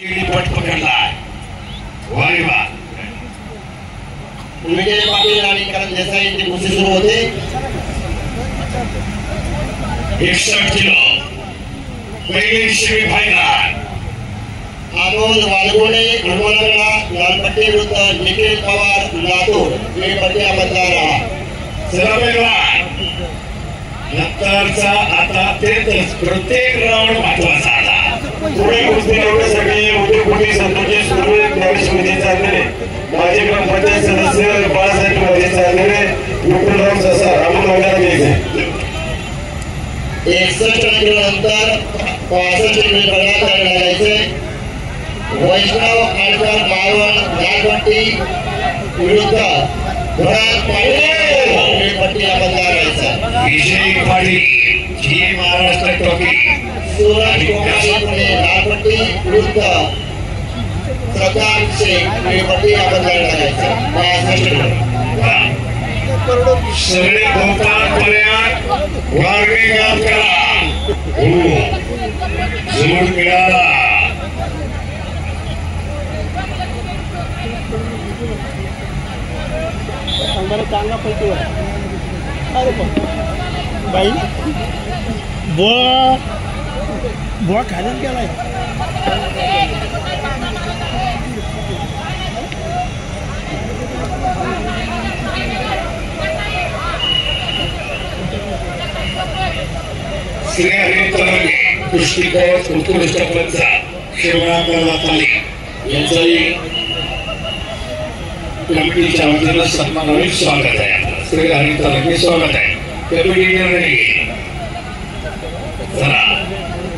पट पकडला वारे वा विजय पाटील आणि करण देसाई यांची कुस्ती सुरू होते 61 किलो पहिली शिवी फायनल आनंद वालगोडे हनुमानगडा लालपट्टी विरुद्ध निखिल पवार लातूर हे पट्टी मतदार सर्व पैलवान नंतरचा आता तेच प्रत्येक राऊंड महत्वाचा आला पुढे कुस्ती लढवण्यासाठी उद्योगपती संतोषी सुरू प्रवेश विधी चाललेले माजी ग्रामपंचायत सदस्य बाळासाहेब विधी चाललेले विपुलराव ससा रामून मैदानात घ्यायचे 61 नंतर 65 मिनिटाला लागायचे वैष्णव आडकर 52 लालपट्टी विरुद्ध पट्टी मतदार विजय पाटील जी महाराष्ट्र ट्रॉफी सूरज पुणे लालपट्टी विरुद्ध प्रताप शेख पट्टी मतदार सगळे गोपाळ पर्यात वारगे गाव करा जोड मिळाला चांगला पैकी अरे बाई बुवा खाण्यात गेलाय श्री हरितरंगे कुस्तीकोच उत्कृष्ट पंच शिवराम ताली यांचंही कमिटीच्या वतीनं सन्मानित स्वागत आहे श्री हरितरंगे स्वागत आहे कमिटी निर्णय चला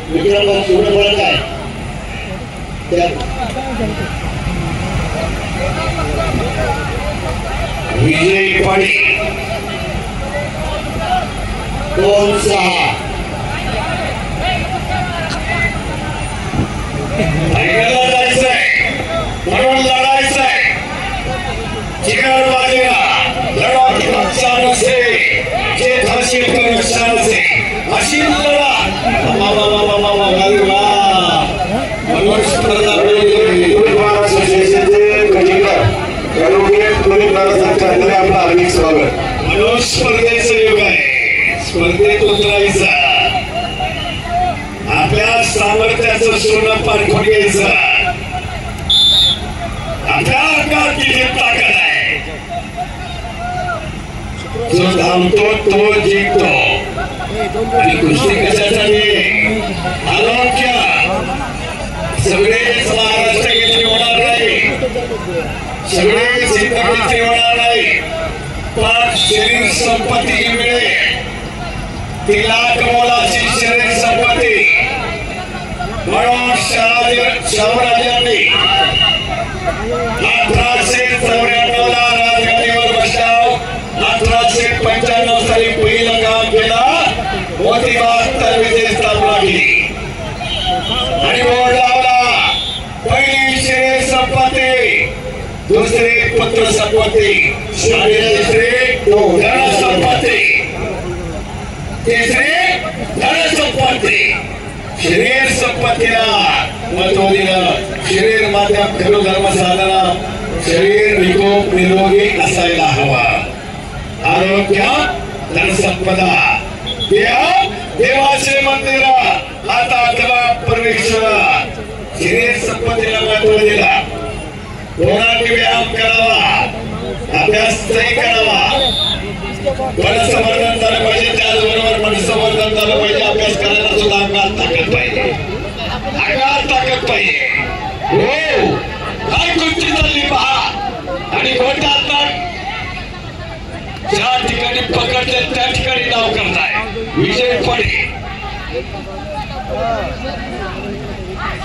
मित्रांनो पुढे बोलत आहे विजय पाटील 2-6 फायनलला जायचंय म्हणून लढायचंय जिगर बाजूला लढा पक्षान असे जे धाशी पक्षान असे अशी लढा मनोज स्पर्धेचं युग आहे स्पर्धेत उतरायचा आपल्या सामर्थ्याचं सोनं पारखून घ्यायचं आपल्या अंगात किती ताकद आहे जो धावतो तो जिंकतो आणि कुस्ती कशासाठी आरोग्य सगळेच महाराष्ट्र घेतले होणार नाही सगळेच घेतले होणार नाही पण शरीर संपत्ती मिळेल 3 लाख मोलाची शरीर संपत्ती म्हणून शाहराजांनी 1894 ला राजगादीवर बसल्यावर 1895 साली पहिलं काम केलं मोतीबाग विजय स्थापना केली आणि बोर्ड लावला पहिली शरीर संपत्ती दुसरे पुत्र संपत्ती तिसरे धन संपत्ती तिसरे धन संपत्ती शरीर संपत्तीला महत्व दिलं शरीर माध्यम खरो धर्म साधना शरीर निरोगी असायला हवा आरोग्य धनसंपदा देवाचे मंदिर आता परमेश्वर शरीर संपत्तीला महत्व दिला कोणाने व्यायाम करावा अभ्यासही करावा मनसंवर्धन झालं पाहिजे त्याचबरोबर मनसंवर्धन झालं पाहिजे अभ्यास करायला सुद्धा अंगात ताकद पाहिजे अंगात ताकद पाहिजे हो काय कुस्ती चालली पहा आणि गोटात ज्या ठिकाणी पकडले त्या ठिकाणी नाव करताय विजय पाटील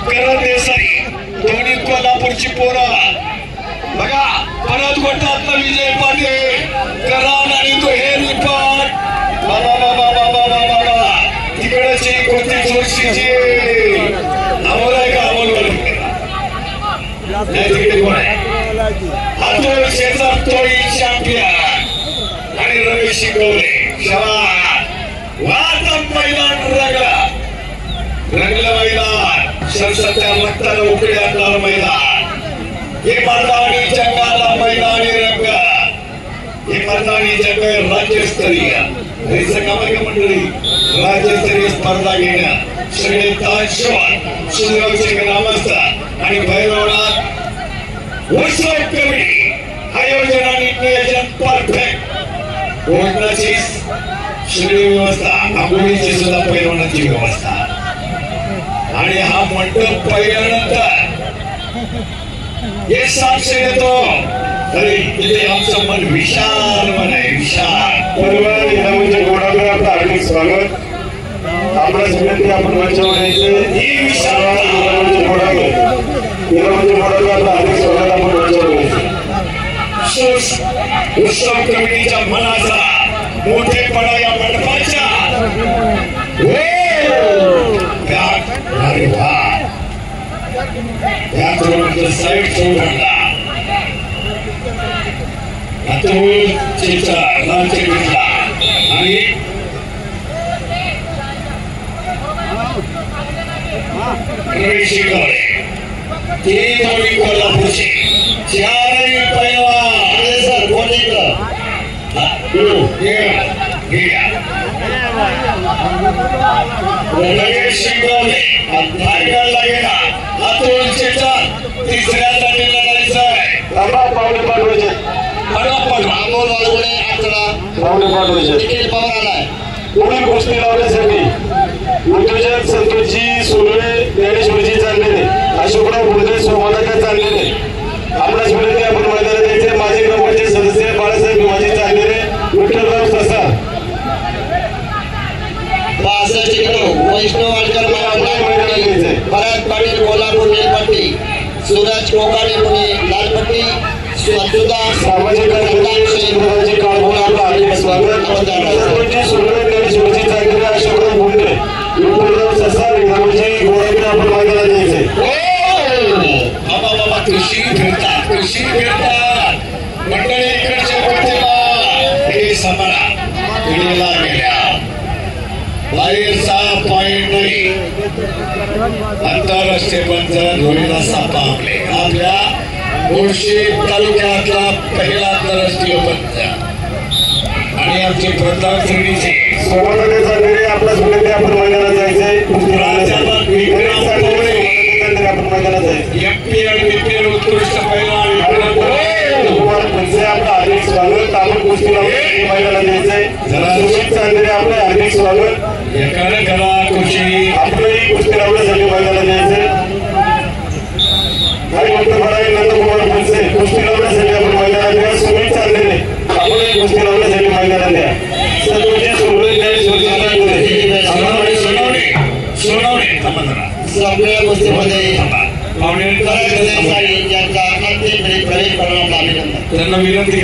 करण देसाई दोन्ही कोल्हापूरची पोरं बघा परत गोटात विजय पाटील करण आणि तो हे रिपोर्ट बाबा बाबा बाबा बाबा तिकडची कोणती जोशीची अमोल आहे का अमोल तिकडे कोण आहे अतुल शेजार तोळी चॅम्पियन आणि रवी शिकवले शवार वादम मैदान रंगला मैदान संसदच्या मताला उकळ्या कुस्तीच्या काय राज्यस्तरीय मंडळी राज्यस्तरीय स्पर्धा घेणं सगळे ताशवान सुरगावचे ग्रामस्थ आणि भैरवनाथ उत्सव कमिटी आयोजन आणि नियोजन परफेक्ट भोजनाची सगळी व्यवस्था आंघोळीची सुद्धा पैलवानाची व्यवस्था आणि हा मंडप पाहिल्यानंतर हे साक्ष देतो तरी तिथे आमचं मन विशाल मन आहे विशाल परिवार म्हणजे गोडाकडे आपलं हार्दिक स्वागत आपल्या सगळ्यांनी आपण मंचावर यायचं ही विशाल म्हणजे गोडाकडे आपलं हार्दिक स्वागत आपण मंचावर यायचं उत्सव कमिटीच्या मनाचा मोठेपणा या मंडपाच्या साईड सोडला लालचे घेतला आणि तीन जोडी कोल्हापूरचे चारही पैलवान सर कोण लगेच शिकवले भाग्याला गेला अतुल चेतन तिसऱ्या जातीला लढायचं आहे पावले पाठवायचे अमोल वालगुडे आकडा पावले पाठवायचे निखिल पवार आलाय पुढील गोष्टी लावण्यासाठी उद्योजक संतोषजी सुर्वे ज्ञानेश्वरजी चाललेले अशोकराव गुरुदेव सोमनाथ चाललेले आपल्याच विनंती आपण मैदानात द्यायचे माजी ग्रामपंचायत सदस्य बाळासाहेब भिमाजी चाललेले विठ्ठलराव ससा वैष्णव वाडकर भरत पाटील कोल्हापूर नीलपट्टी सूरज कोकाणे पुणे लालपट्टी सुधा सामाजिक कार्यकर्ते काळभोर आपलं हार्दिक स्वागत संतोषजी सुर्वे ज्ञानेश्वरजी चाललेले अशोकराव गुरुदेव विठ्ठलराव ससा भिमाजी गोळाकडे आपण मैदानात द्यायचे बाबा कृषी फिरतात मंडळी इकडच्या प्रतिभा हे समाना पिढीला गेल्या बाहेर 6.9 आंतरराष्ट्रीय पंच धोरीला सापावले आपल्या मुळशी तालुक्यातला पहिला आंतरराष्ट्रीय पंच आणि आमचे प्रताप श्रेणीचे सोबत चाललेले आपल्या विनंती आपण मैदानात जायचंय आपण मैदानात जायचं एमपी आणि बीपीएल उत्कृष्ट पैलवान आपलं हार्दिक स्वागत आपण गोष्टी मैदानात द्यायचंय सुमित चांदेरे आपलं हार्दिक स्वागत एकाने कला खुशी आपलंही गोष्टी लावण्यासाठी मैदानात द्यायचंय आणि उत्तरपणाने नंदकुमार फुलसे गोष्टी लावण्यासाठी आपण मैदानात द्या सुमित चांदेरे आपलंही गोष्टी लावण्यासाठी मैदानात द्या संतोषजी सुर्वे सगळ्या गोष्टीमध्ये त्यांना विनंती